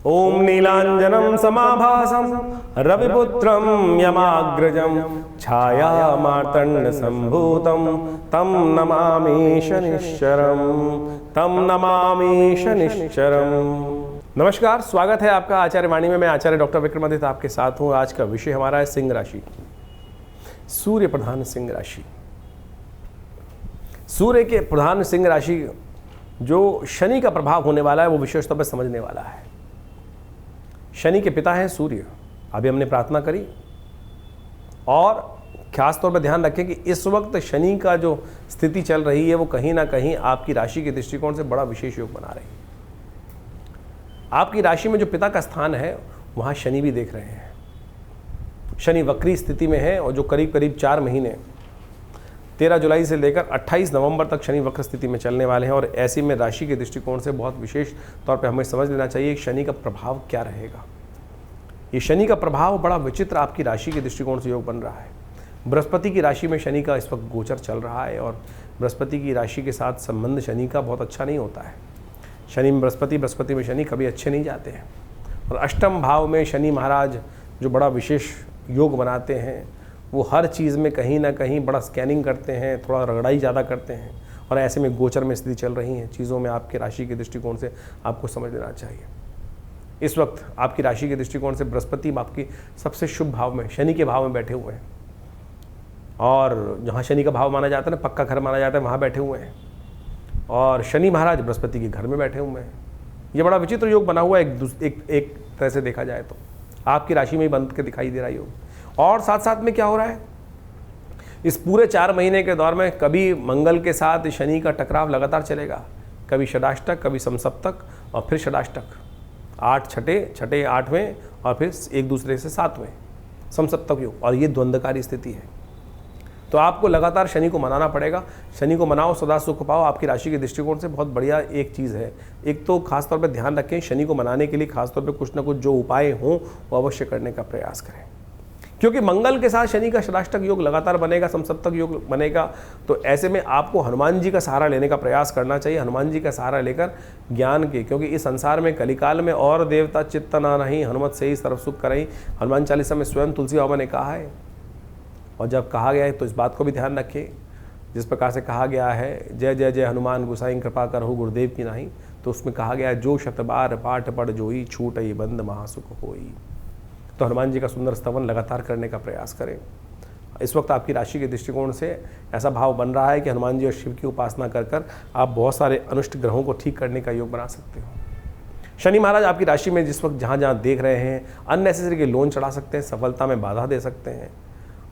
ओम नीलांजनम समाभासम रविपुत्रम यमाग्रजम छाया मार्तंड संभूतम तम नमामि शनिश्चरम। नमस्कार, स्वागत है आपका आचार्य वाणी में। मैं आचार्य डॉक्टर विक्रमादित्य आपके साथ हूँ। आज का विषय हमारा है सिंह राशि, सूर्य प्रधान सिंह राशि। सूर्य के प्रधान सिंह राशि जो शनि का प्रभाव होने वाला है वो विशेष तौर पर समझने वाला है। शनि के पिता हैं सूर्य। अभी हमने प्रार्थना करी और खास तौर पर ध्यान रखें कि इस वक्त शनि का जो स्थिति चल रही है वो कहीं ना कहीं आपकी राशि के दृष्टिकोण से बड़ा विशेष योग बना रही है। आपकी राशि में जो पिता का स्थान है वहाँ शनि भी देख रहे हैं। शनि वक्री स्थिति में है और जो करीब करीब 4 महीने 13 जुलाई से लेकर 28 नवंबर तक शनि वक्र स्थिति में चलने वाले हैं। और ऐसी में राशि के दृष्टिकोण से बहुत विशेष तौर पे हमें समझ लेना चाहिए कि शनि का प्रभाव क्या रहेगा। ये शनि का प्रभाव बड़ा विचित्र आपकी राशि के दृष्टिकोण से योग बन रहा है। बृहस्पति की राशि में शनि का इस वक्त गोचर चल रहा है और बृहस्पति की राशि के साथ संबंध शनि का बहुत अच्छा नहीं होता है। शनि में बृहस्पति में शनि कभी अच्छे नहीं जाते हैं। और अष्टम भाव में शनि महाराज जो बड़ा विशेष योग बनाते हैं वो हर चीज़ में कहीं ना कहीं बड़ा स्कैनिंग करते हैं, थोड़ा रगड़ाई ज़्यादा करते हैं। और ऐसे में गोचर में स्थिति चल रही हैं चीज़ों में आपके राशि के दृष्टिकोण से आपको समझ लेना चाहिए। इस वक्त आपकी राशि के दृष्टिकोण से बृहस्पति आपकी सबसे शुभ भाव में शनि के भाव में बैठे हुए हैं और जहाँ शनि का भाव माना जाता है ना, पक्का घर माना जाता है, वहाँ बैठे हुए हैं। और शनि महाराज बृहस्पति के घर में बैठे हुए हैं। ये बड़ा विचित्र योग बना हुआ है एक तरह से देखा जाए तो आपकी राशि में ही बन के दिखाई दे रहा है योग। और साथ साथ में क्या हो रहा है, इस पूरे 4 महीने के दौर में कभी मंगल के साथ शनि का टकराव लगातार चलेगा, कभी षडाष्टक, कभी समसप्तक और फिर षडाष्टक, 8 छठे 8वें और फिर एक दूसरे से 7वें समसप्तक योग। और ये द्वंद्वकारी स्थिति है तो आपको लगातार शनि को मनाना पड़ेगा। शनि को मनाओ, सदा सुख पाओ। आपकी राशि के दृष्टिकोण से बहुत बढ़िया एक चीज़ है। एक तो खासतौर पर ध्यान रखें, शनि को मनाने के लिए खासतौर पर कुछ ना कुछ जो उपाय हों वो अवश्य करने का प्रयास करें, क्योंकि मंगल के साथ शनि का षडाष्टक योग लगातार बनेगा, समसप्तक योग बनेगा। तो ऐसे में आपको हनुमान जी का सहारा लेने का प्रयास करना चाहिए। हनुमान जी का सहारा लेकर ज्ञान के, क्योंकि इस संसार में कलिकाल में और देवता चित्त ना नहीं, हनुमत से ही सर्व सुख करई, हनुमान चालीसा में स्वयं तुलसी बाबा ने कहा है। और जब कहा गया है तो इस बात को भी ध्यान रखिए, जिस प्रकार से कहा गया है जय जय जय हनुमान गोसाई कृपा करहु गुरुदेव की नाही, तो उसमें कहा गया है जो शतबार पाठ पढ़ जोई छूटई बंद महासुख होई। तो हनुमान जी का सुंदर स्तवन लगातार करने का प्रयास करें। इस वक्त आपकी राशि के दृष्टिकोण से ऐसा भाव बन रहा है कि हनुमान जी और शिव की उपासना कर आप बहुत सारे अनिष्ट ग्रहों को ठीक करने का योग बना सकते हो। शनि महाराज आपकी राशि में जिस वक्त जहाँ जहाँ देख रहे हैं, अननेसेसरी के लोन चढ़ा सकते हैं, सफलता में बाधा दे सकते हैं।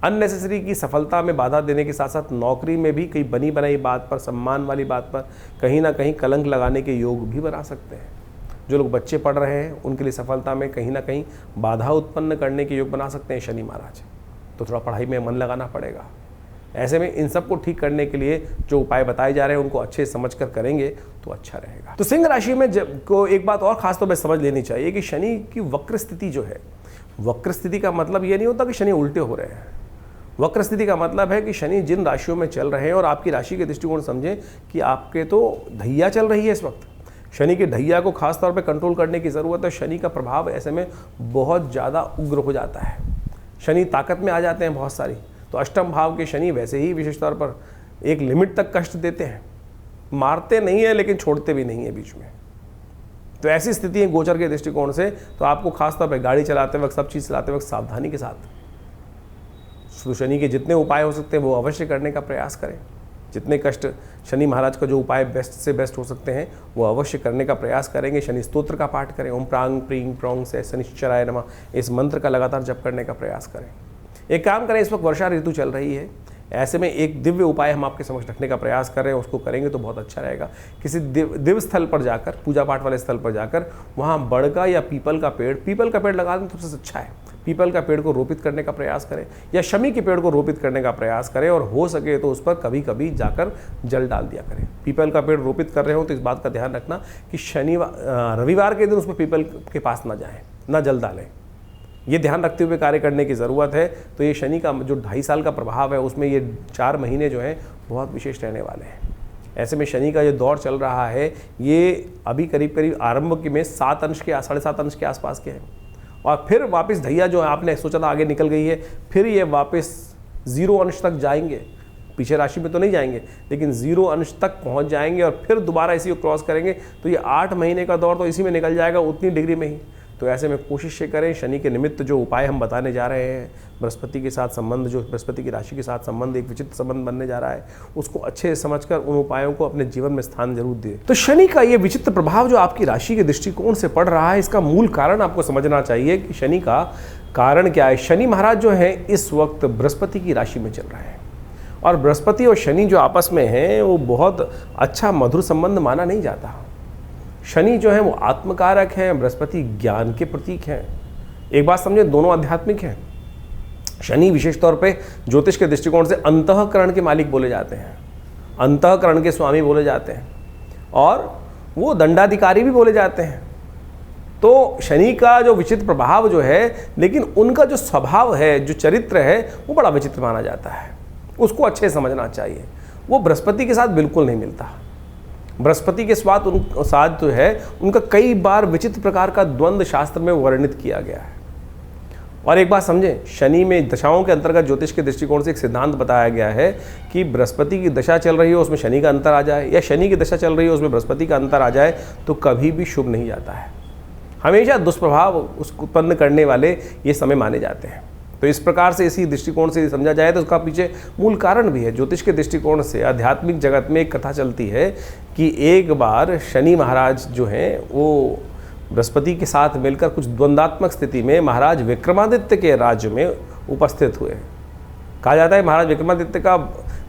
अननेसेसरी की सफलता में बाधा देने के साथ साथ नौकरी में भी कई बनी बनाई बात पर, सम्मान वाली बात पर कहीं ना कहीं कलंक लगाने के योग भी बना सकते हैं। जो लोग बच्चे पढ़ रहे हैं उनके लिए सफलता में कहीं ना कहीं बाधा उत्पन्न करने के योग बना सकते हैं शनि महाराज। तो थोड़ा पढ़ाई में मन लगाना पड़ेगा। ऐसे में इन सब को ठीक करने के लिए जो उपाय बताए जा रहे हैं उनको अच्छे समझकर करेंगे तो अच्छा रहेगा। तो सिंह राशि में को एक बात और खासतौर पर समझ लेनी चाहिए कि शनि की वक्र स्थिति जो है, वक्र स्थिति का मतलब ये नहीं होता कि शनि उल्टे हो रहे हैं। वक्र स्थिति का मतलब है कि शनि जिन राशियों में चल रहे हैं और आपकी राशि के दृष्टिकोण समझें कि आपके तो ढैया चल रही है इस वक्त। शनि के ढैया को खास तौर पे कंट्रोल करने की ज़रूरत है। शनि का प्रभाव ऐसे में बहुत ज़्यादा उग्र हो जाता है। शनि ताकत में आ जाते हैं बहुत सारी। तो अष्टम भाव के शनि वैसे ही विशेष तौर पर एक लिमिट तक कष्ट देते हैं, मारते नहीं है लेकिन छोड़ते भी नहीं है बीच में। तो ऐसी स्थिति है गोचर के दृष्टिकोण से। तो आपको खासतौर पर गाड़ी चलाते वक्त, सब चीज़ चलाते वक्त सावधानी के साथ शनि के जितने उपाय हो सकते हैं वो अवश्य करने का प्रयास करें। जितने कष्ट शनि महाराज का जो उपाय बेस्ट से बेस्ट हो सकते हैं वो अवश्य करने का प्रयास करेंगे। शनि स्तोत्र का पाठ करें, ओम प्रांग प्रींग प्रोंग से शनिश्चराय नमः, इस मंत्र का लगातार जप करने का प्रयास करें। एक काम करें, इस वक्त वर्षा ऋतु चल रही है, ऐसे में एक दिव्य उपाय हम आपके समक्ष रखने का प्रयास कर रहे हैं, उसको करेंगे तो बहुत अच्छा रहेगा। किसी दिव्य स्थल पर जाकर, पूजा पाठ वाले स्थल पर जाकर वहाँ बड़ का या पीपल का पेड़ लगा दें तो सबसे अच्छा है। पीपल का पेड़ को रोपित करने का प्रयास करें या शमी के पेड़ को रोपित करने का प्रयास करें और हो सके तो उस पर कभी कभी जाकर जल डाल दिया करें। पीपल का पेड़ रोपित कर रहे हो तो इस बात का ध्यान रखना कि रविवार के दिन उस पर पीपल के पास ना जाएं, ना जल डालें। ये ध्यान रखते हुए कार्य करने की ज़रूरत है। तो ये शनि का जो 2.5 साल का प्रभाव है उसमें ये 4 महीने जो हैं बहुत विशेष रहने वाले हैं। ऐसे में शनि का जो दौर चल रहा है ये अभी करीब करीब आरंभ में 7 अंश के 7.5 अंश के आसपास के हैं, और फिर वापस धैया जो है आपने सोचा था आगे निकल गई है, फिर ये वापस 0 अंश तक जाएंगे। पीछे राशि में तो नहीं जाएंगे लेकिन 0 अंश तक पहुंच जाएंगे और फिर दोबारा इसी को क्रॉस करेंगे। तो ये 8 महीने का दौर तो इसी में निकल जाएगा, उतनी डिग्री में ही। तो ऐसे में कोशिश ये करें, शनि के निमित्त जो उपाय हम बताने जा रहे हैं, बृहस्पति के साथ संबंध, जो बृहस्पति की राशि के साथ संबंध एक विचित्र संबंध बनने जा रहा है, उसको अच्छे से समझकर उन उपायों को अपने जीवन में स्थान जरूर दें। तो शनि का ये विचित्र प्रभाव जो आपकी राशि के दृष्टिकोण से पड़ रहा है, इसका मूल कारण आपको समझना चाहिए कि शनि का कारण क्या है। शनि महाराज जो है इस वक्त बृहस्पति की राशि में चल रहे हैं, और बृहस्पति और शनि जो आपस में हैं वो बहुत अच्छा मधुर संबंध माना नहीं जाता। शनि जो है वो आत्मकारक हैं, बृहस्पति ज्ञान के प्रतीक हैं। एक बात समझे, दोनों आध्यात्मिक हैं। शनि विशेष तौर पे ज्योतिष के दृष्टिकोण से अंतःकरण के मालिक बोले जाते हैं, अंतःकरण के स्वामी बोले जाते हैं, और वो दंडाधिकारी भी बोले जाते हैं। तो शनि का जो विचित्र प्रभाव जो है, लेकिन उनका जो स्वभाव है, जो चरित्र है, वो बड़ा विचित्र माना जाता है। उसको अच्छे समझना चाहिए। वो बृहस्पति के साथ बिल्कुल नहीं मिलता। बृहस्पति के साथ जो है उनका कई बार विचित्र प्रकार का द्वंद्व शास्त्र में वर्णित किया गया है। और एक बात समझें, शनि में दशाओं के अंतर्गत ज्योतिष के दृष्टिकोण से एक सिद्धांत बताया गया है कि बृहस्पति की दशा चल रही हो उसमें शनि का अंतर आ जाए, या शनि की दशा चल रही हो उसमें बृहस्पति का अंतर आ जाए, तो कभी भी शुभ नहीं जाता है। हमेशा दुष्प्रभाव उसको उत्पन्न करने वाले ये समय माने जाते हैं। तो इस प्रकार से इसी दृष्टिकोण से समझा जाए तो उसका पीछे मूल कारण भी है। ज्योतिष के दृष्टिकोण से आध्यात्मिक जगत में एक कथा चलती है कि एक बार शनि महाराज जो हैं वो बृहस्पति के साथ मिलकर कुछ द्वंद्वात्मक स्थिति में महाराज विक्रमादित्य के राज्य में उपस्थित हुए। कहा जाता है महाराज विक्रमादित्य का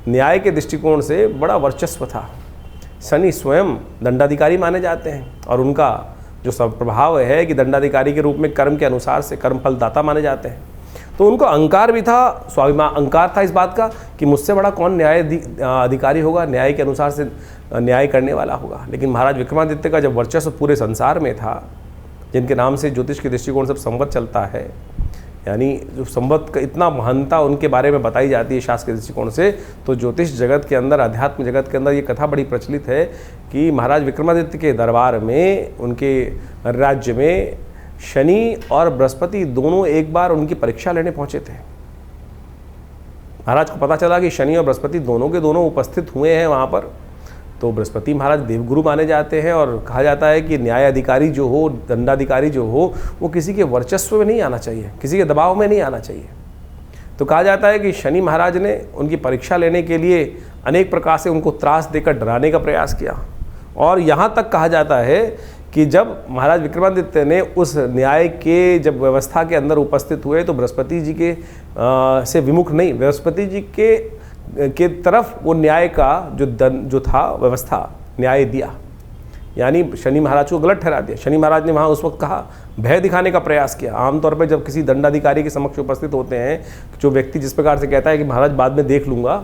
न्याय के दृष्टिकोण से बड़ा वर्चस्व था। शनि स्वयं दंडाधिकारी माने जाते हैं, और उनका जो सब प्रभाव है कि दंडाधिकारी के रूप में कर्म के अनुसार से कर्मफलदाता माने जाते हैं। तो उनको अहंकार भी था, स्वाभिमान, अहंकार था इस बात का कि मुझसे बड़ा कौन न्याय अधिकारी होगा, न्याय के अनुसार से न्याय करने वाला होगा। लेकिन महाराज विक्रमादित्य का जब वर्चस्व पूरे संसार में था, जिनके नाम से ज्योतिष के दृष्टिकोण से संवत चलता है, यानी जो संवत का इतना महानता उनके बारे में बताई जाती है शास्त्र के दृष्टिकोण से, तो ज्योतिष जगत के अंदर, अध्यात्म जगत के अंदर ये कथा बड़ी प्रचलित है कि महाराज विक्रमादित्य के दरबार में, उनके राज्य में शनि और बृहस्पति दोनों एक बार उनकी परीक्षा लेने पहुंचे थे। महाराज को पता चला कि शनि और बृहस्पति दोनों के दोनों उपस्थित हुए हैं वहाँ पर। तो बृहस्पति महाराज देवगुरु माने जाते हैं, और कहा जाता है कि न्याय अधिकारी जो हो, दंडाधिकारी जो हो, वो किसी के वर्चस्व में नहीं आना चाहिए, किसी के दबाव में नहीं आना चाहिए। तो कहा जाता है कि शनि महाराज ने उनकी परीक्षा लेने के लिए अनेक प्रकार से उनको त्रास देकर डराने का प्रयास किया, और यहाँ तक कहा जाता है कि जब महाराज विक्रमादित्य ने उस न्याय के जब व्यवस्था के अंदर उपस्थित हुए तो बृहस्पति जी के से विमुख नहीं, बृहस्पति जी के तरफ वो न्याय का जो था व्यवस्था न्याय दिया, यानी शनि महाराज को गलत ठहरा दिया। शनि महाराज ने वहाँ उस वक्त कहा, भय दिखाने का प्रयास किया। आमतौर पर जब किसी दंडाधिकारी के समक्ष उपस्थित होते हैं, जो व्यक्ति जिस प्रकार से कहता है कि महाराज बाद में देख लूँगा,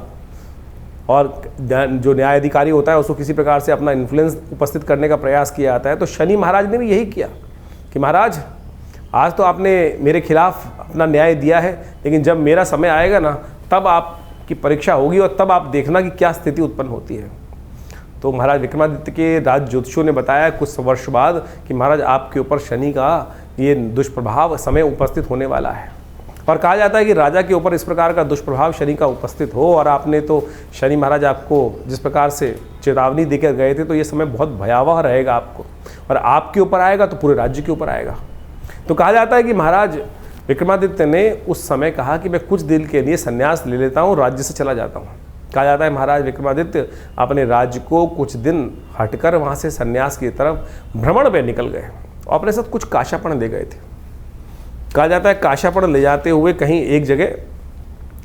और जो न्यायाधिकारी होता है उसको किसी प्रकार से अपना इन्फ्लुएंस उपस्थित करने का प्रयास किया जाता है, तो शनि महाराज ने भी यही किया कि महाराज आज तो आपने मेरे खिलाफ अपना न्याय दिया है, लेकिन जब मेरा समय आएगा ना, तब आपकी परीक्षा होगी, और तब आप देखना कि क्या स्थिति उत्पन्न होती है। तो महाराज विक्रमादित्य के राज ज्योतिषियों ने बताया कुछ वर्ष बाद कि महाराज आपके ऊपर शनि का ये दुष्प्रभाव समय उपस्थित होने वाला है। और कहा जाता है कि राजा के ऊपर इस प्रकार का दुष्प्रभाव शनि का उपस्थित हो, और आपने तो शनि महाराज आपको जिस प्रकार से चेतावनी देकर गए थे, तो ये समय बहुत भयावह रहेगा आपको, और आपके ऊपर आएगा तो पूरे राज्य के ऊपर आएगा। तो कहा जाता है कि महाराज विक्रमादित्य ने उस समय कहा कि मैं कुछ दिन के लिए संन्यास ले लेता हूँ, राज्य से चला जाता हूँ। कहा जाता है महाराज विक्रमादित्य अपने राज्य को कुछ दिन हटकर वहाँ से संन्यास की तरफ भ्रमण में निकल गए, और अपने साथ कुछ काशापण ले गए थे। कहा जाता है काशापण ले जाते हुए कहीं एक जगह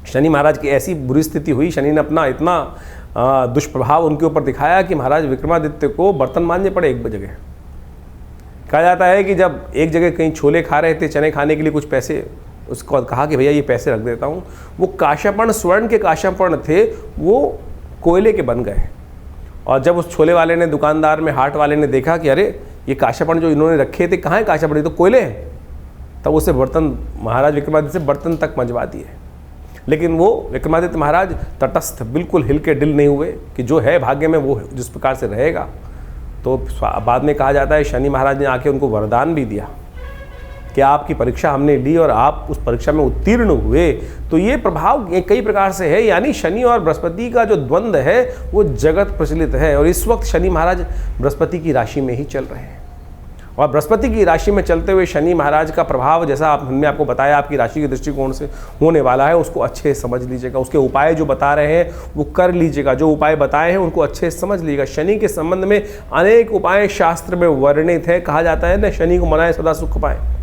शनि महाराज की ऐसी बुरी स्थिति हुई, शनि ने अपना इतना दुष्प्रभाव उनके ऊपर दिखाया कि महाराज विक्रमादित्य को बर्तन मांजने पड़े एक जगह। कहा जाता है कि जब एक जगह कहीं छोले खा रहे थे, चने खाने के लिए कुछ पैसे, उसको कहा कि भैया ये पैसे रख देता हूँ, वो काशापण स्वर्ण के काशापण थे, वो कोयले के बन गए। और जब उस छोले वाले ने, दुकानदार में हाट वाले ने देखा कि अरे ये काशापण जो इन्होंने रखे थे कहाँ है काशापण, ये तो कोयले हैं, तब उसे बर्तन, महाराज विक्रमादित्य से बर्तन तक मंजवा दिए। लेकिन वो विक्रमादित्य महाराज तटस्थ, बिल्कुल हिल के डिल नहीं हुए कि जो है भाग्य में वो जिस प्रकार से रहेगा। तो बाद में कहा जाता है शनि महाराज ने आके उनको वरदान भी दिया कि आपकी परीक्षा हमने ली और आप उस परीक्षा में उत्तीर्ण हुए। तो ये प्रभाव कई प्रकार से है, यानी शनि और बृहस्पति का जो द्वंद्व है वो जगत प्रचलित है। और इस वक्त शनि महाराज बृहस्पति की राशि में ही चल रहे हैं, और बृहस्पति की राशि में चलते हुए शनि महाराज का प्रभाव, जैसा हमने आपको बताया आपकी राशि के दृष्टिकोण से होने वाला है, उसको अच्छे से समझ लीजिएगा। उसके उपाय जो बता रहे हैं वो कर लीजिएगा, जो उपाय बताए हैं उनको अच्छे से समझ लीजिएगा। शनि के संबंध में अनेक उपाय शास्त्र में वर्णित है। कहा जाता है ना, शनि को मनाए सदा सुख पाए।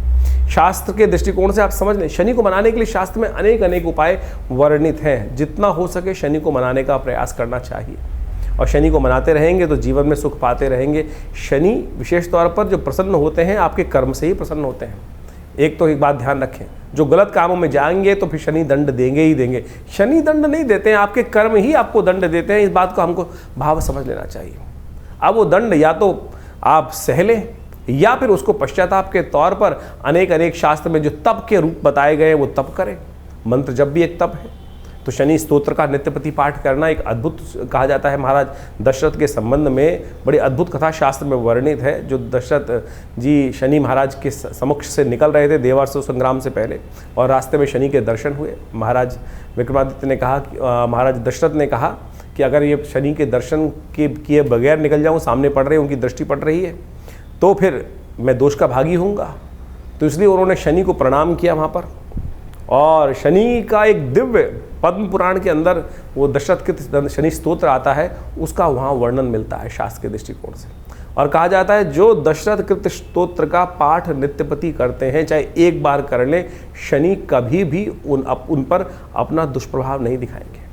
शास्त्र के दृष्टिकोण से आप समझ लें, शनि को मनाने के लिए शास्त्र में अनेक उपाय वर्णित हैं। जितना हो सके शनि को मनाने का प्रयास करना चाहिए, और शनि को मनाते रहेंगे तो जीवन में सुख पाते रहेंगे। शनि विशेष तौर पर जो प्रसन्न होते हैं आपके कर्म से ही प्रसन्न होते हैं। एक बात ध्यान रखें, जो गलत कामों में जाएंगे तो फिर शनि दंड देंगे ही देंगे। शनि दंड नहीं देते हैं, आपके कर्म ही आपको दंड देते हैं। इस बात को हमको भाव समझ लेना चाहिए। अब वो दंड या तो आप सह लें या फिर उसको पश्चाताप के तौर पर अनेक शास्त्र में जो तप के रूप बताए गए वो तप करें। मंत्र जब भी एक तप है। तो शनि स्तोत्र का नित्यप्रति पाठ करना एक अद्भुत, कहा जाता है महाराज दशरथ के संबंध में बड़ी अद्भुत कथा शास्त्र में वर्णित है। जो दशरथ जी शनि महाराज के समक्ष से निकल रहे थे देवासुर संग्राम से पहले, और रास्ते में शनि के दर्शन हुए। महाराज विक्रमादित्य ने कहा कि महाराज दशरथ ने कहा कि अगर ये शनि के दर्शन के किए बगैर निकल जाऊँ, सामने पड़ रहे, उनकी दृष्टि पड़ रही है, तो फिर मैं दोष का भागी होऊंगा। तो इसलिए उन्होंने शनि को प्रणाम किया वहाँ पर। और शनि का एक दिव्य पद्म पुराण के अंदर वो दशरथ कृत शनि स्तोत्र आता है, उसका वहाँ वर्णन मिलता है शास्त्र के दृष्टिकोण से। और कहा जाता है जो दशरथ कृत स्तोत्र का पाठ नित्यपति करते हैं, चाहे एक बार कर लें, शनि कभी भी उन पर अपना दुष्प्रभाव नहीं दिखाएंगे।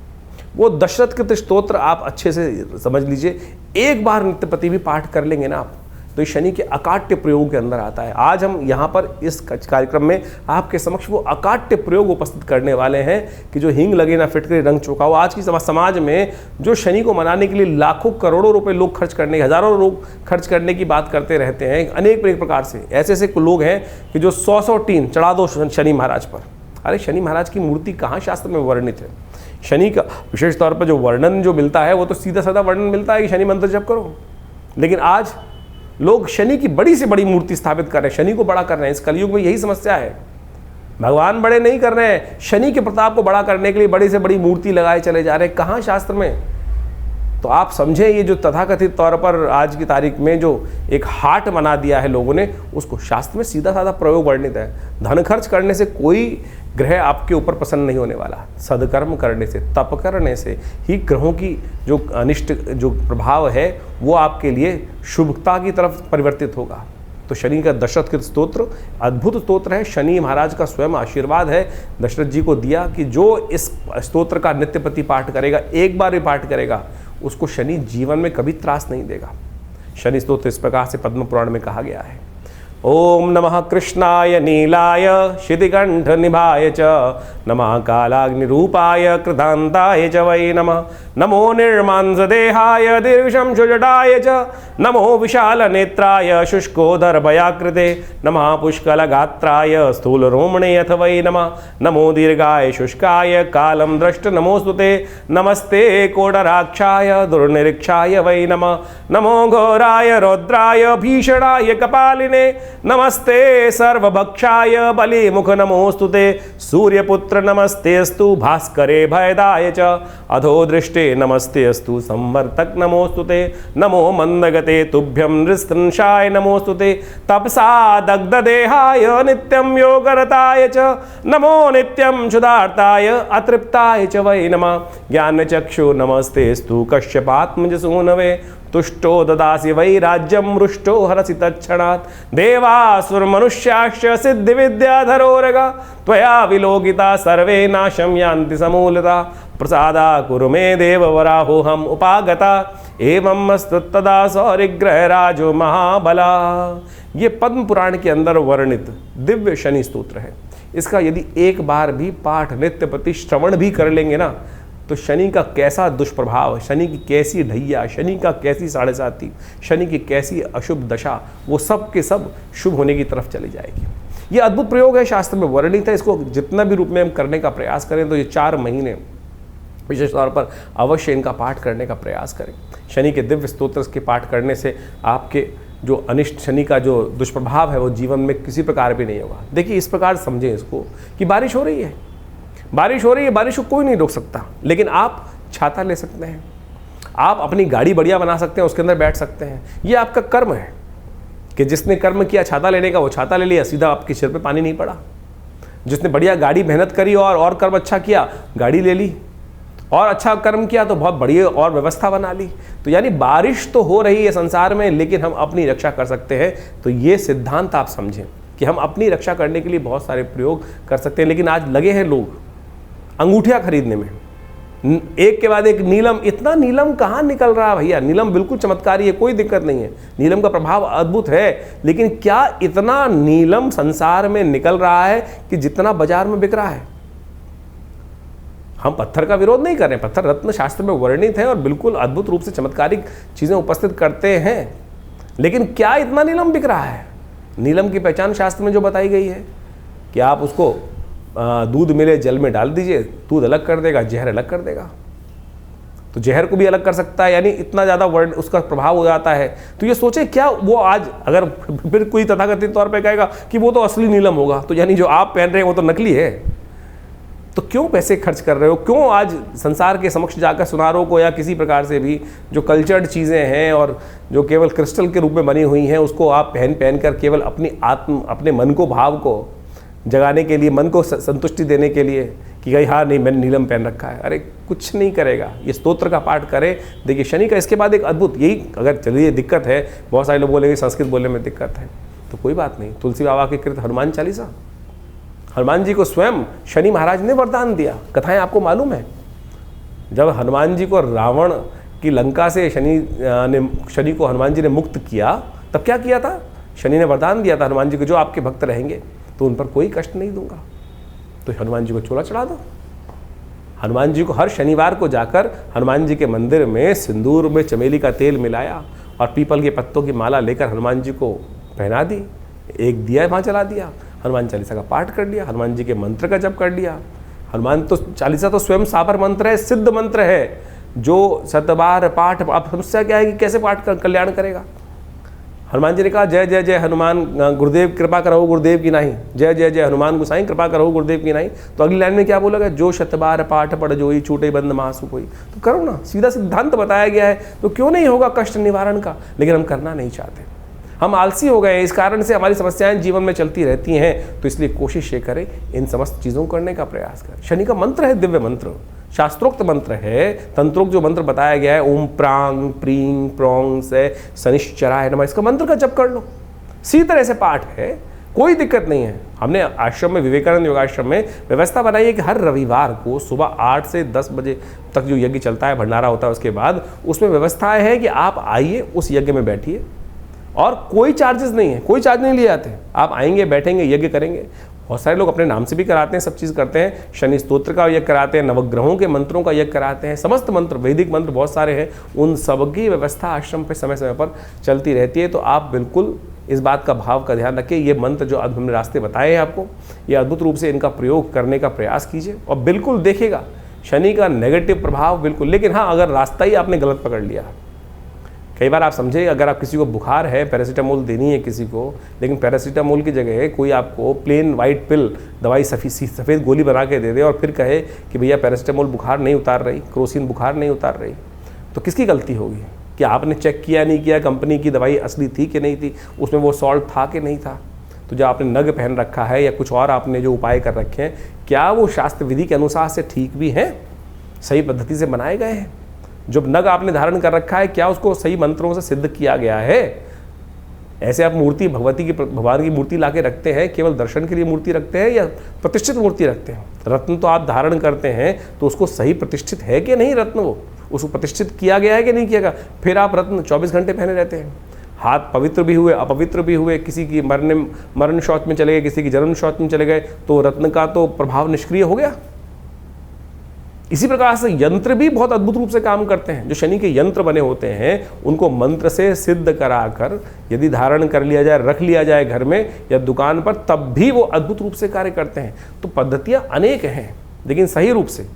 वो दशरथ कृत स्तोत्र आप अच्छे से समझ लीजिए, एक बार नित्यपति भी पाठ कर लेंगे ना आप, तो शनि के अकाट्य प्रयोग के अंदर आता है। आज हम यहाँ पर इस कार्यक्रम में आपके समक्ष वो अकाट्य प्रयोग उपस्थित करने वाले हैं कि जो हींग लगे ना फिटकरी रंग चौका हो। आज की समाज में जो शनि को मनाने के लिए लाखों करोड़ों रुपए लोग खर्च करने, हजारों लोग खर्च करने की बात करते रहते हैं, अनेक प्रकार से ऐसे लोग हैं कि जो 100 टीन चढ़ा दो शनि महाराज पर। अरे शनि महाराज की मूर्ति कहाँ शास्त्र में वर्णित है? शनि का विशेष तौर पर जो वर्णन जो मिलता है वो तो सीधा साधा वर्णन मिलता है कि शनि मंत्र जप करो। लेकिन आज लोग शनि की बड़ी से बड़ी मूर्ति स्थापित कर रहे हैं, शनि को बड़ा कर रहे हैं। इस कलयुग में यही समस्या है, भगवान बड़े नहीं कर रहे हैं, शनि के प्रताप को बड़ा करने के लिए बड़ी से बड़ी मूर्ति लगाए चले जा रहे हैं। कहाँ शास्त्र में? तो आप समझें, ये जो तथाकथित तौर पर आज की तारीख में जो एक हाट बना दिया है लोगों ने, उसको शास्त्र में सीधा साधा प्रयोग वर्णित है। धन खर्च करने से कोई ग्रह आपके ऊपर प्रसन्न नहीं होने वाला। सदकर्म करने से, तप करने से ही ग्रहों की जो अनिष्ट जो प्रभाव है वो आपके लिए शुभता की तरफ परिवर्तित होगा। तो शनि का दशरथ कृत स्तोत्र अद्भुत स्तोत्र है। शनि महाराज का स्वयं आशीर्वाद है दशरथ जी को दिया कि जो इस स्तोत्र का नित्यप्रति पाठ करेगा, एक बार भी पाठ करेगा, उसको शनि जीवन में कभी त्रास नहीं देगा। शनि स्तोत्र इस प्रकार से पद्म पुराण में कहा गया है। ओम नमः कृष्णाय नीलाय शितिकंठ निभाय च, नमः कालाग्निरूपाय कृतांताय च वै नमः। नमो निर्मांसदेहाय दीर्घशंशुजटाय च, नमो विशालनेत्राय शुष्कोदरभयाकृते, नमः पुष्कलगात्राय स्थूलरोमणे अथ वै नमः। नमो दीर्घाय शुष्काय कालं द्रष्ट नमोस्तुते, नमस्ते कोडराक्षाय दुर्निरीक्षाय वै नमः। नमो घोराय रौद्राय भीषणाय कपालिने, नमस्ते सर्वभक्षाय बलिमुख नमोस्तुते। सूर्यपुत्र नमस्तेस्तु भास्करे भयदाय च, अधो दृष्टे नमस्तेस्तु संवर्तक नमोस्तुते। नमो मंदगते तुभ्यं नृस्तंशाय नमोस्तुते। तपसा दग्धदेहाय नित्यं योगरताय च, नमो नित्यं क्षुधार्ताय अतृप्ताय च वै नमः। ज्ञानचक्षु नमस्तेस्तु कश्यपात्मजसूनवे, तुष्टो ददासि वै राज्यं रुष्टो हरसि तत्क्षणात्। देवासुरमनुष्याश्च सिद्धिविद्याधरोरगा, त्वया विलोकिता सर्वे नाशं यान्ति समूलता। प्रसादा कुरु मे देववराहोऽहम् उपागता, एवं मस्तदा सौरिग्रहराजो महाबला। ये पद्म पुराण के अंदर वर्णित दिव्य शनि स्तोत्र है। इसका यदि एक बार भी पाठ नित्य प्रति श्रवण भी कर लेंगे ना, तो शनि का कैसा दुष्प्रभाव, शनि की कैसी ढैया, शनि का कैसी साढ़े साती, शनि की कैसी अशुभ दशा, वो सब के सब शुभ होने की तरफ चली जाएगी। ये अद्भुत प्रयोग है, शास्त्र में वर्णित है। इसको जितना भी रूप में हम करने का प्रयास करें तो ये 4 महीने विशेष तौर पर अवश्य इनका पाठ करने का प्रयास करें। शनि के दिव्य स्तोत्र के पाठ करने से आपके जो अनिष्ट शनि का जो दुष्प्रभाव है वो जीवन में किसी प्रकार भी नहीं होगा। देखिए इस प्रकार समझें इसको कि बारिश हो रही है, बारिश हो रही है, बारिश को कोई नहीं रोक सकता, लेकिन आप छाता ले सकते हैं, आप अपनी गाड़ी बढ़िया बना सकते हैं, उसके अंदर बैठ सकते हैं। ये आपका कर्म है कि जिसने कर्म किया छाता लेने का वो छाता ले लिया, सीधा आपके सिर पे पानी नहीं पड़ा। जिसने बढ़िया गाड़ी मेहनत करी और कर्म अच्छा किया, गाड़ी ले ली, और अच्छा कर्म किया तो बहुत बढ़िया और व्यवस्था बना ली। तो यानी बारिश तो हो रही है संसार में, लेकिन हम अपनी रक्षा कर सकते हैं। तो ये सिद्धांत आप समझें कि हम अपनी रक्षा करने के लिए बहुत सारे प्रयोग कर सकते हैं। लेकिन आज लगे हैं लोग अंगूठियां खरीदने में, एक के बाद एक नीलम। इतना नीलम कहाँ निकल रहा है भैया? नीलम बिल्कुल चमत्कारी है, कोई दिक्कत नहीं है, नीलम का प्रभाव अद्भुत है। लेकिन क्या इतना नीलम संसार में निकल रहा है कि जितना बाजार में बिक रहा है? हम पत्थर का विरोध नहीं कर रहे हैं, पत्थर रत्न शास्त्र में वर्णित है और बिल्कुल अद्भुत रूप से चमत्कारिक चीज़ें उपस्थित करते हैं। लेकिन क्या इतना नीलम बिक रहा है? नीलम की पहचान शास्त्र में जो बताई गई है कि आप उसको दूध मिले जल में डाल दीजिए, दूध अलग कर देगा, जहर अलग कर देगा। तो जहर को भी अलग कर सकता है, यानी इतना ज़्यादा वर्ण उसका प्रभाव हो जाता है। तो ये सोचे क्या वो आज अगर फिर कोई तथाकथित तौर पे कहेगा कि वो तो असली नीलम होगा, तो यानी जो आप पहन रहे हैं वो तो नकली है। तो क्यों पैसे खर्च कर रहे हो? क्यों आज संसार के समक्ष जाकर सुनारों को या किसी प्रकार से भी जो कल्चर्ड चीज़ें हैं और जो केवल क्रिस्टल के रूप में बनी हुई हैं उसको आप पहन कर केवल अपने मन को, भाव को जगाने के लिए, मन को संतुष्टि देने के लिए कि भाई हाँ नहीं मैंने नीलम पहन रखा है। अरे कुछ नहीं करेगा। ये स्तोत्र का पाठ करें। देखिए शनि का इसके बाद एक अद्भुत, यही अगर चलिए दिक्कत है, बहुत सारे लोग बोलेंगे संस्कृत बोलने में दिक्कत है, तो कोई बात नहीं। तुलसी बाबा के कृत हनुमान चालीसा, हनुमान जी को स्वयं शनि महाराज ने वरदान दिया। कथाएं आपको मालूम है, जब हनुमान जी को रावण की लंका से शनि को हनुमान जी ने मुक्त किया, तब क्या किया था? शनि ने वरदान दिया था हनुमान जी को, जो आपके भक्त रहेंगे तो उन पर कोई कष्ट नहीं दूंगा। तो हनुमान जी को चोला चढ़ा दो। हनुमान जी को हर शनिवार को जाकर हनुमान जी के मंदिर में सिंदूर में चमेली का तेल मिलाया और पीपल के पत्तों की माला लेकर हनुमान जी को पहना दी, एक दिया वहाँ जला दिया, हनुमान चालीसा का पाठ कर लिया, हनुमान जी के मंत्र का जप कर लिया। हनुमान तो चालीसा तो स्वयं सापर मंत्र है, सिद्ध मंत्र है, जो 7 बार पाठ। अब समस्या क्या है कि कैसे पाठ कर कल्याण करेगा? हनुमान जी ने कहा जय जय जय हनुमान गुरुदेव कृपा करो गुरुदेव की नहीं, जय जय जय हनुमान गोसाई कृपा करो गुरुदेव की नहीं। तो अगली लाइन में क्या बोला गया? जो 7 बार पाठ पढ़ जोई छूटे बंद महासु कोई। तो करो ना, सीधा सिद्धांत बताया गया है, तो क्यों नहीं होगा कष्ट निवारण का? लेकिन हम करना नहीं चाहते, हम आलसी हो गए, इस कारण से हमारी समस्याएं जीवन में चलती रहती हैं। तो इसलिए कोशिश ये करें इन समस्त चीज़ों को करने का प्रयास करें। शनि का मंत्र है दिव्य मंत्र, शास्त्रोक्त मंत्र है, तंत्रोक्त जो मंत्र बताया गया है, ओम प्रांग प्रींग प्रोंग से शनिश्चराय नमः, इसका मंत्र का जप कर लो। इसी तरह से पाठ है, कोई दिक्कत नहीं है। हमने आश्रम में, विवेकानंद योगाश्रम में व्यवस्था बनाई है कि हर रविवार को सुबह 8 से 10 बजे तक जो यज्ञ चलता है, भंडारा होता है, उसके बाद उसमें व्यवस्था है कि आप आइए, उस यज्ञ में बैठिए और कोई चार्जेस नहीं है, कोई चार्ज नहीं लिए जाते। आप आएंगे, बैठेंगे, यज्ञ करेंगे। बहुत सारे लोग अपने नाम से भी कराते हैं, सब चीज़ करते हैं। शनि स्तोत्र का यज्ञ कराते हैं, नवग्रहों के मंत्रों का यज्ञ कराते हैं, समस्त मंत्र, वैदिक मंत्र बहुत सारे हैं, उन सब की व्यवस्था आश्रम पे समय समय पर चलती रहती है। तो आप बिल्कुल इस बात का भाव का ध्यान रखिए। ये मंत्र जो आज हमने रास्ते बताए हैं आपको, ये अद्भुत रूप से इनका प्रयोग करने का प्रयास कीजिए और बिल्कुल देखिएगा शनि का नेगेटिव प्रभाव बिल्कुल। लेकिन हाँ, अगर रास्ता ही आपने गलत पकड़ लिया, कई बार आप समझे, अगर आप किसी को बुखार है, पैरासीटामोल देनी है किसी को, लेकिन पैरासीटामोल की जगह कोई आपको प्लेन वाइट पिल दवाई सफ़ेद गोली बना के दे दे और फिर कहे कि भैया पैरासीटामोल बुखार नहीं उतार रही, क्रोसिन बुखार नहीं उतार रही, तो किसकी गलती होगी? कि आपने चेक किया नहीं किया कंपनी की दवाई असली थी कि नहीं थी, उसमें वो सॉल्ट था कि नहीं था। तो जो आपने नग पहन रखा है या कुछ और आपने जो उपाय कर रखे हैं, क्या वो शास्त्र विधि के अनुसार से ठीक भी हैं, सही पद्धति से बनाए गए हैं? जो नग आपने धारण कर रखा है, क्या उसको सही मंत्रों से सिद्ध किया गया है? ऐसे आप मूर्ति भगवान की मूर्ति लाके रखते हैं, केवल दर्शन के लिए मूर्ति रखते हैं या प्रतिष्ठित मूर्ति रखते हैं? रत्न तो आप धारण करते हैं तो उसको सही प्रतिष्ठित है कि नहीं रत्न, वो उसको प्रतिष्ठित किया गया है कि नहीं किया गया? फिर आप रत्न 24 घंटे पहने रहते हैं। हाथ पवित्र भी हुए, अपवित्र भी हुए, किसी की मरण शौच में चले गए, किसी की जन्म शौच में चले गए, तो रत्न का तो प्रभाव निष्क्रिय हो गया। इसी प्रकार से यंत्र भी बहुत अद्भुत रूप से काम करते हैं। जो शनि के यंत्र बने होते हैं उनको मंत्र से सिद्ध कराकर यदि धारण कर लिया जाए, रख लिया जाए घर में या दुकान पर, तब भी वो अद्भुत रूप से कार्य करते हैं। तो पद्धतियाँ अनेक हैं, लेकिन सही रूप से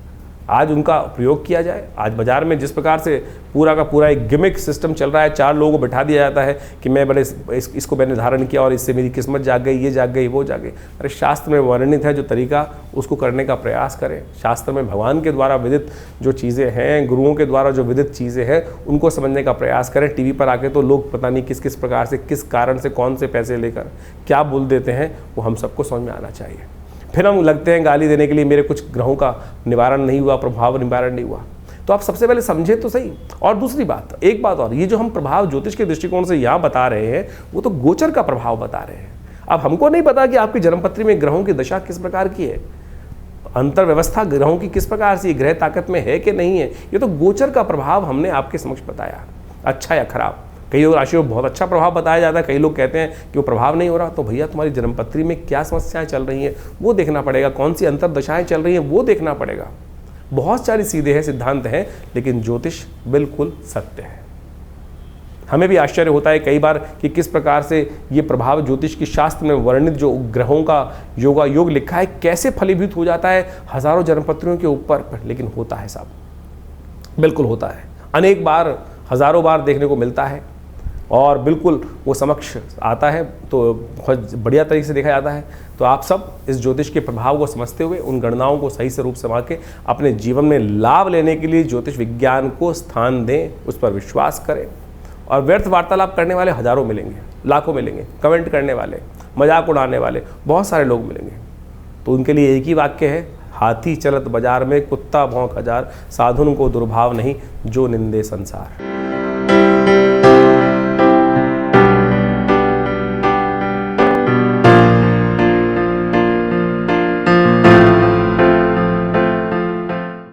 आज उनका प्रयोग किया जाए। आज बाजार में जिस प्रकार से पूरा का पूरा एक गिमिक सिस्टम चल रहा है, 4 लोगों को बैठा दिया जाता है कि मैं बड़े इसको मैंने धारण किया और इससे मेरी किस्मत जाग गई, ये जाग गई, वो जाग गई। अरे शास्त्र में वर्णित है जो तरीका, उसको करने का प्रयास करें। शास्त्र में भगवान के द्वारा विदित जो चीज़ें हैं, गुरुओं के द्वारा जो विदित चीज़ें हैं, उनको समझने का प्रयास करें। टीवी पर आके तो लोग पता नहीं किस किस प्रकार से, किस कारण से, कौन से पैसे लेकर क्या बोल देते हैं, वो हम सबको समझ में आना चाहिए। फिर हम लगते हैं गाली देने के लिए, मेरे कुछ ग्रहों का निवारण नहीं हुआ, प्रभाव निवारण नहीं हुआ। तो आप सबसे पहले समझे तो सही। और दूसरी बात, एक बात और, ये जो हम प्रभाव ज्योतिष के दृष्टिकोण से यहाँ बता रहे हैं, वो तो गोचर का प्रभाव बता रहे हैं। अब हमको नहीं पता कि आपकी जन्मपत्री में ग्रहों की दशा किस प्रकार की है, अंतर व्यवस्था ग्रहों की किस प्रकार से, ग्रह ताकत में है कि नहीं है। ये तो गोचर का प्रभाव हमने आपके समक्ष बताया, अच्छा या खराब। कई राशियों को बहुत अच्छा प्रभाव बताया जाता है, कई लोग कहते हैं कि वो प्रभाव नहीं हो रहा। तो भैया तुम्हारी जन्मपत्री में क्या समस्याएं चल रही हैं वो देखना पड़ेगा, कौन सी अंतरदशाएं चल रही हैं वो देखना पड़ेगा। बहुत सारी सीधे हैं, सिद्धांत हैं, लेकिन ज्योतिष बिल्कुल सत्य है। हमें भी आश्चर्य होता है कई बार कि किस प्रकार से ये प्रभाव ज्योतिष की शास्त्र में वर्णित जो ग्रहों का योग लिखा है कैसे फलीभूत हो जाता है हजारों जन्मपत्रियों के ऊपर। लेकिन होता है साहब, बिल्कुल होता है, अनेक बार, हजारों बार देखने को मिलता है और बिल्कुल वो समक्ष आता है, तो बहुत बढ़िया तरीके से देखा जाता है। तो आप सब इस ज्योतिष के प्रभाव को समझते हुए उन गणनाओं को सही से रूप समझ के अपने जीवन में लाभ लेने के लिए ज्योतिष विज्ञान को स्थान दें, उस पर विश्वास करें। और व्यर्थ वार्तालाप करने वाले हजारों मिलेंगे, लाखों मिलेंगे, कमेंट करने वाले, मजाक उड़ाने वाले बहुत सारे लोग मिलेंगे। तो उनके लिए एक ही वाक्य है, हाथी चलत बाजार में कुत्ता भौंक हजार, साधुन को दुर्भाव नहीं जो निंदे संसार।